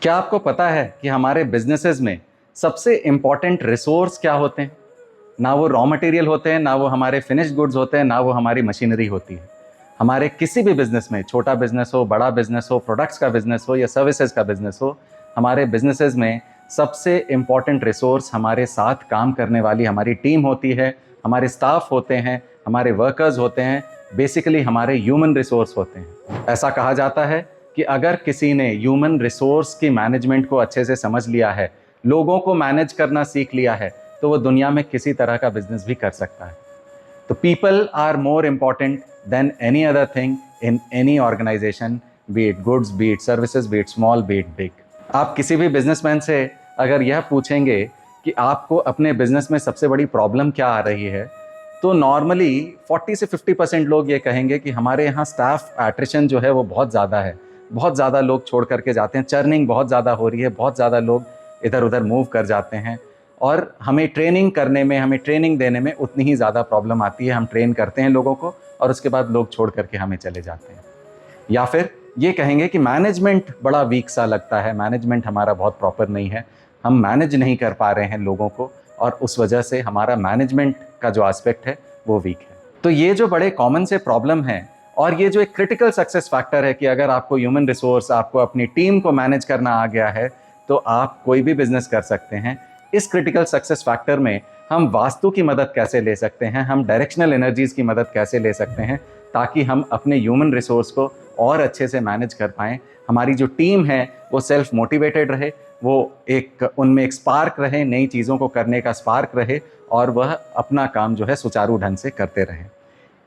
क्या आपको पता है कि हमारे बिजनेसेस में सबसे इम्पॉर्टेंट रिसोर्स क्या होते हैं? ना वो रॉ मटेरियल होते हैं, ना वो हमारे फिनिश्ड गुड्स होते हैं, ना वो हमारी मशीनरी होती है। हमारे किसी भी बिजनेस में, छोटा बिजनेस हो, बड़ा बिजनेस हो, प्रोडक्ट्स का बिजनेस हो या सर्विसेज का बिजनेस हो, हमारे बिजनेसेस में सबसे इम्पॉर्टेंट रिसोर्स हमारे साथ काम करने वाली हमारी टीम होती है, हमारे स्टाफ होते हैं, हमारे वर्कर्स होते हैं, बेसिकली हमारे ह्यूमन रिसोर्स होते हैं। ऐसा कहा जाता है कि अगर किसी ने ह्यूमन रिसोर्स की मैनेजमेंट को अच्छे से समझ लिया है, लोगों को मैनेज करना सीख लिया है, तो वो दुनिया में किसी तरह का बिजनेस भी कर सकता है। तो people are more important than any other thing in any organisation, be it goods, be it services, be it small, be it big. आप किसी भी बिजनेसमैन से अगर यह पूछेंगे कि आपको अपने बिजनेस में सबसे बड़ी प्रॉब्लम क्या आ रही है, तो नॉर्मली 40 से 50% लोग ये कहेंगे कि हमारे यहाँ स्टाफ एट्रिशन जो है वो बहुत ज़्यादा है, बहुत ज़्यादा लोग छोड़ करके जाते हैं, चर्निंग बहुत ज़्यादा हो रही है, बहुत ज़्यादा लोग इधर उधर मूव कर जाते हैं और हमें ट्रेनिंग करने में, हमें ट्रेनिंग देने में उतनी ही ज़्यादा प्रॉब्लम आती है। हम ट्रेन करते हैं लोगों को और उसके बाद लोग छोड़ करके हमें चले जाते हैं। या फिर ये कहेंगे कि मैनेजमेंट बड़ा वीक सा लगता है, मैनेजमेंट हमारा बहुत प्रॉपर नहीं है, हम मैनेज नहीं कर पा रहे हैं लोगों को और उस वजह से हमारा मैनेजमेंट का जो एस्पेक्ट है वो वीक है। तो ये जो बड़े कॉमन से प्रॉब्लम हैं और ये जो एक क्रिटिकल सक्सेस फैक्टर है कि अगर आपको ह्यूमन रिसोर्स, आपको अपनी टीम को मैनेज करना आ गया है तो आप कोई भी बिजनेस कर सकते हैं। इस क्रिटिकल सक्सेस फैक्टर में हम वास्तु की मदद कैसे ले सकते हैं, हम डायरेक्शनल एनर्जीज की मदद कैसे ले सकते हैं ताकि हम अपने ह्यूमन रिसोर्स को और अच्छे से मैनेज कर पाएँ, हमारी जो टीम है वो सेल्फ मोटिवेटेड रहे, वो उनमें एक स्पार्क रहे, नई चीज़ों को करने का स्पार्क रहे और वह अपना काम जो है सुचारू ढंग से करते रहें।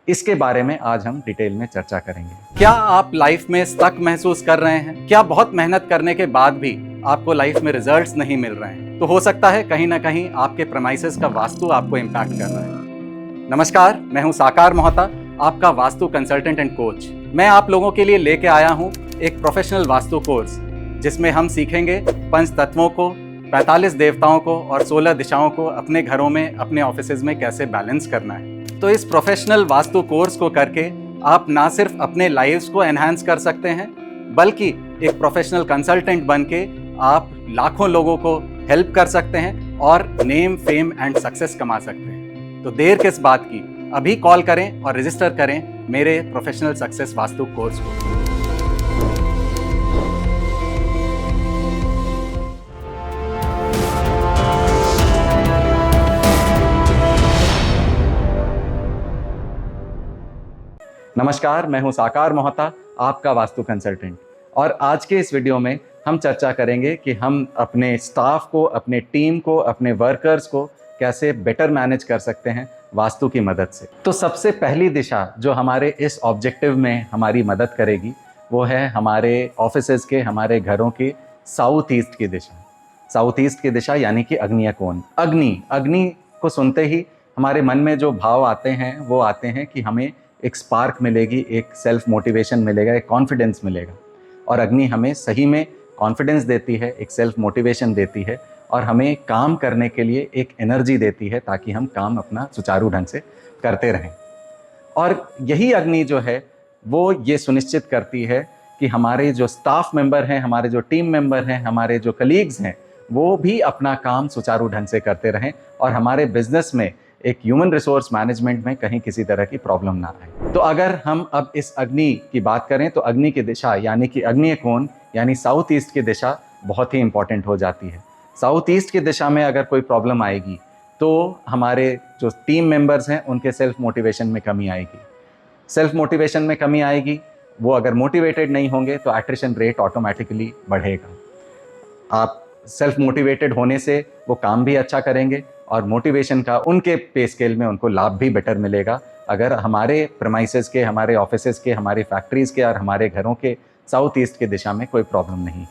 इसके बारे में आज हम डिटेल में चर्चा करेंगे। क्या आप लाइफ में स्टक महसूस कर रहे हैं? क्या बहुत मेहनत करने के बाद भी आपको लाइफ में रिजल्ट्स नहीं मिल रहे हैं? तो हो सकता है कहीं ना कहीं आपके प्रेमाइसेस का वास्तु आपको इम्पैक्ट कर रहा है। नमस्कार, मैं हूं साकार मोहता, आपका वास्तु कंसल्टेंट एंड कोच। मैं आप लोगों के लिए लेके आया हूं एक प्रोफेशनल वास्तु कोर्स जिसमें हम सीखेंगे पंच तत्वों को, 45 देवताओं को और 16 दिशाओं को अपने घरों में, अपने ऑफिसेज में कैसे बैलेंस करना है। तो इस प्रोफेशनल वास्तु कोर्स को करके आप ना सिर्फ अपने लाइव्स को एनहांस कर सकते हैं, बल्कि एक प्रोफेशनल कंसल्टेंट बन के आप लाखों लोगों को हेल्प कर सकते हैं और नेम, फेम एंड सक्सेस कमा सकते हैं। तो देर किस बात की, अभी कॉल करें और रजिस्टर करें मेरे प्रोफेशनल सक्सेस वास्तु कोर्स को। नमस्कार, मैं हूं साकार मोहता, आपका वास्तु कंसल्टेंट। और आज के इस वीडियो में हम चर्चा करेंगे कि हम अपने स्टाफ को, अपने टीम को, अपने वर्कर्स को कैसे बेटर मैनेज कर सकते हैं वास्तु की मदद से। तो सबसे पहली दिशा जो हमारे इस ऑब्जेक्टिव में हमारी मदद करेगी वो है हमारे ऑफिसेज के, हमारे घरों की साउथ ईस्ट की दिशा। साउथ ईस्ट की दिशा यानी कि अग्निय कोण। अग्नि को सुनते ही हमारे मन में जो भाव आते हैं वो आते हैं कि हमें एक स्पार्क मिलेगी, एक सेल्फ मोटिवेशन मिलेगा, एक कॉन्फिडेंस मिलेगा। और अग्नि हमें सही में कॉन्फिडेंस देती है, एक सेल्फ मोटिवेशन देती है और हमें काम करने के लिए एक एनर्जी देती है ताकि हम काम अपना सुचारू ढंग से करते रहें। और यही अग्नि जो है वो ये सुनिश्चित करती है कि हमारे जो स्टाफ मेंबर हैं, हमारे जो टीम मेंबर हैं, हमारे जो कलीग्स हैं, वो भी अपना काम सुचारू ढंग से करते रहें और हमारे बिजनेस में एक ह्यूमन रिसोर्स मैनेजमेंट में कहीं किसी तरह की प्रॉब्लम ना आए। तो अगर हम अब इस अग्नि की बात करें तो अग्नि की दिशा यानी कि अग्निय कोण यानी साउथ ईस्ट की दिशा बहुत ही इंपॉर्टेंट हो जाती है। साउथ ईस्ट की दिशा में अगर कोई प्रॉब्लम आएगी तो हमारे जो टीम मेंबर्स हैं उनके सेल्फ मोटिवेशन में कमी आएगी। सेल्फ मोटिवेशन में कमी आएगी, वो अगर मोटिवेटेड नहीं होंगे तो एट्रिशन रेट ऑटोमेटिकली बढ़ेगा। आप सेल्फ मोटिवेटेड होने से वो काम भी अच्छा करेंगे और मोटिवेशन का उनके पे स्केल में उनको लाभ भी बेटर मिलेगा अगर हमारे प्रेमाइसेस के, हमारे ऑफिसेज के, हमारी फैक्ट्रीज के और हमारे घरों के साउथ ईस्ट की दिशा में कोई प्रॉब्लम नहीं है।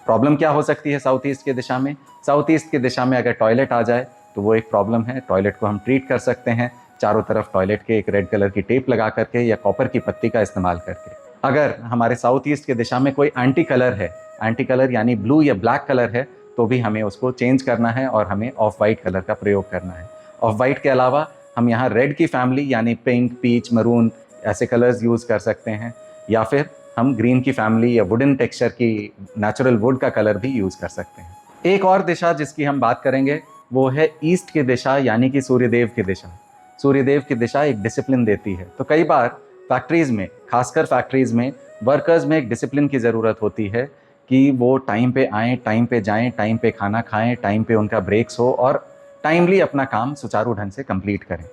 प्रॉब्लम क्या हो सकती है साउथ ईस्ट की दिशा में? साउथ ईस्ट की दिशा में अगर टॉयलेट आ जाए तो वो एक प्रॉब्लम है। टॉयलेट को हम ट्रीट कर सकते हैं चारों तरफ टॉयलेट के एक रेड कलर की टेप लगा करके या कॉपर की पत्ती का इस्तेमाल करके। अगर हमारे साउथ ईस्ट की दिशा में कोई एंटी कलर है, एंटी कलर यानी ब्लू या ब्लैक कलर है, तो भी हमें उसको चेंज करना है और हमें ऑफ वाइट कलर का प्रयोग करना है। ऑफ वाइट के अलावा हम यहाँ रेड की फैमिली यानी पिंक, पीच, मरून ऐसे कलर्स यूज़ कर सकते हैं या फिर हम ग्रीन की फैमिली या वुडन टेक्सचर की नेचुरल वुड का कलर भी यूज़ कर सकते हैं। एक और दिशा जिसकी हम बात करेंगे वो है ईस्ट की दिशा, यानी कि सूर्यदेव की दिशा। सूर्यदेव की दिशा एक डिसिप्लिन देती है। तो कई बार फैक्ट्रीज़ में, खासकर फैक्ट्रीज़ में वर्कर्स में एक डिसिप्लिन की ज़रूरत होती है कि वो टाइम पे आएँ, टाइम पे जाएँ, टाइम पे खाना खाएँ, टाइम पे उनका ब्रेक्स हो और टाइमली अपना काम सुचारू ढंग से कंप्लीट करें।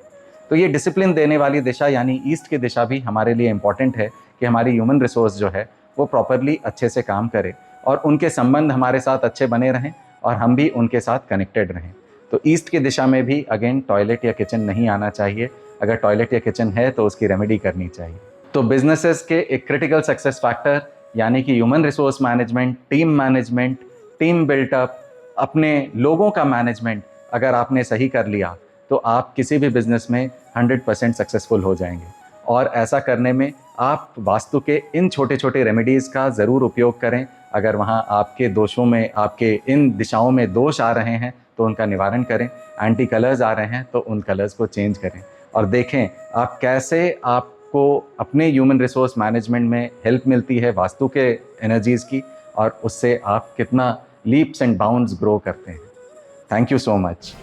तो ये डिसिप्लिन देने वाली दिशा यानी ईस्ट की दिशा भी हमारे लिए इम्पॉर्टेंट है कि हमारी ह्यूमन रिसोर्स जो है वो प्रॉपरली अच्छे से काम करे और उनके संबंध हमारे साथ अच्छे बने रहें और हम भी उनके साथ कनेक्टेड रहें। तो ईस्ट की दिशा में भी अगेन टॉयलेट या किचन नहीं आना चाहिए। अगर टॉयलेट या किचन है तो उसकी रेमेडी करनी चाहिए। तो बिजनेसेस के एक क्रिटिकल सक्सेस फैक्टर यानी कि human resource management, team built up, अपने लोगों का मैनेजमेंट अगर आपने सही कर लिया तो आप किसी भी बिजनेस में 100% सक्सेसफुल हो जाएंगे। और ऐसा करने में आप वास्तु के इन छोटे छोटे रेमेडीज़ का ज़रूर उपयोग करें। अगर वहाँ आपके दोषों में, आपके इन दिशाओं में दोष आ रहे हैं तो उनका निवारण करें। एंटी कलर्स आ रहे हैं तो उन कलर्स को चेंज करें और देखें आप कैसे आपको अपने ह्यूमन रिसोर्स मैनेजमेंट में हेल्प मिलती है वास्तु के एनर्जीज़ की और उससे आप कितना लीप्स एंड बाउंड्स ग्रो करते हैं। Thank you so much.